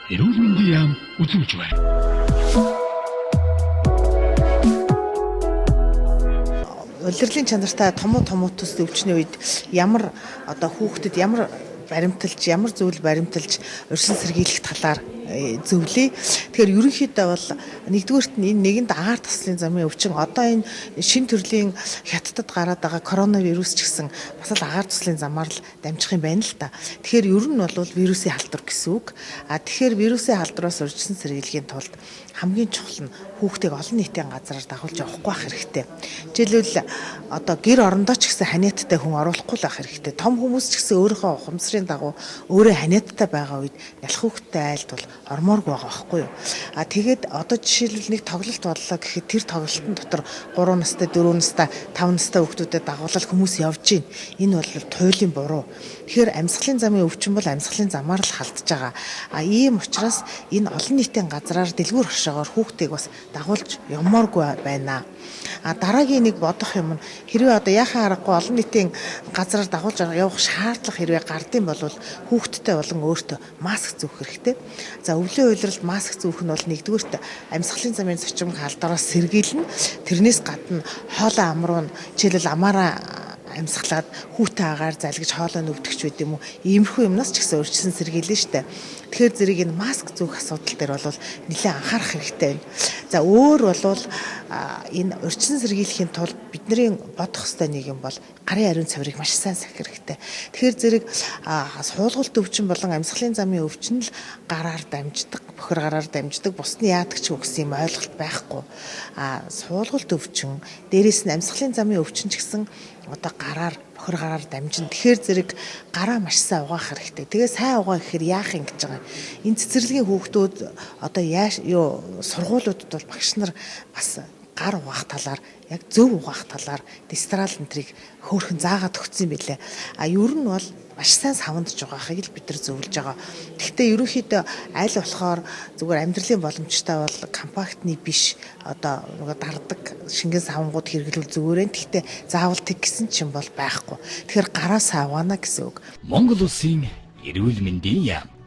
эрүүл мэндийн яам үзүүлж байна. Улирлын чанартай томуутус өвчний үед ямар хүүхдэд ямар баримталж, ямар зүйл баримталж урьдчилан сэргийлэх талаар зөвлөе. Тэгэхээр ерөнхийдөө бол нэгдүгээрт нь энэ нэгэнд агаар таслын замын өвчин одоо энэ шин төрлийн хятадд гараад байгаа коронавирус ч гэсэн бас л агаар таслын замаар л дамжих юм байна л да. Тэгэхээр ер нь бол вирусын халдвар гэсэн үг. Тэгэхээр вирусын халдвараас урьдчилан сэргийлэхийн тулд хамгийн чухал нь хүүхдийг олон нийтийн газараар дагуулж явахгүй байх хэрэгтэй. Жишээлбэл гэр орондоо ч гэсэн ханиадтай хүн оруулахгүй л байх хэрэгтэй. Том хүмүүс ч гэсэн өөрийнхөө ухамсарын дагуу өөрөө ханиадтай байгаа үед нялх хүүхдтэй айлтвал ормооргүй байгаа байхгүй юу. Тэгээд жишээлбэл нэг тоглолт боллоо гэхэд тэр тоглолтын дотор 3 настай, 4 настай, 5 настай хүүхдүүдэд дагуулаад хүмүүс явж гин. Энэ бол туйлын буруу. Тэгэхээр амьсгалын замын өвчин бол амьсгалын замаар л халдж байгаа. Ийм учраас энэ олон нийтийн газраар дэлгүүр хашаагаар хүүхдийг бас дагуулж явмааргүй байна. Дараагийн нэг бодох юм нь хэрвээ яхаа аргагүй олон нийтийн газраар дагуулж явах шаардлага хэрвээ гардыг бол хүүхдтэй болон өөртөө маск зүүх хэрэгтэй. За өвлийн уйлралд маск зүүх нь бол нэгдүгээрт амьсгалын замын зочимг халдвараас сэргийлнэ. Тэрнээс гадна хоолой амруу нь жишээлбэл амаараа амьсгалаад хүүтэй агаар залгиж хоолой нүвдэгч байд юм уу? Иймэрхүү юмнаас ч гэсэн урьдчилан сэргийлнэ штэ. Тэгэхээр зэрэг энэ маск зүүх асуудал дээр бол нэлээд анхаарах хэрэгтэй байна. За өөр бол энэ урьдчилан сэргийлэхийн тулд бидний бодох ёстой нэг юм бол гарын ариун цаврыг маш сайн сахих хэрэгтэй. Тэгэхээр зэрэг суулгалт өвчин болон амьсгалын замын өвчин л гараар дамждаг, бохир гараар дамждаг, бусны яадаг ч гэсэн юм ойлголт байхгүй. Суулгалт өвчин, дээрээс нь амьсгалын замын өвчин ч гэсэн гараар бохир гараар дамжин. Тэгэхээр зэрэг гараа маш сайн угаах хэрэгтэй. Тэгээ сайн угаа гэхээр яах юм гэж байгаа. Энэ цэцэрлэгийн хүүхдүүд сургуулиудад бол багш нар бас гар угаах талаар яг зөв угаах талаар дистрал энтрийг хөөрхөн заагаад өгсөн юм билээ. Ер нь бол маш сайн савандж байгаахыг л бид нар зөвлөж байгаа. Гэхдээ ерөнхийдөө аль болохоор зүгээр амьдралын боломжтой бол компактны биш дардаг шингэн савангууд хэрэглүүл зүгээр нь. Гэхдээ заавал тэг гэсэн ч юм бол байхгүй. Тэгэхээр гараа савгаана гэсэн үг. Монгол улсын эрүүл мэндийн яам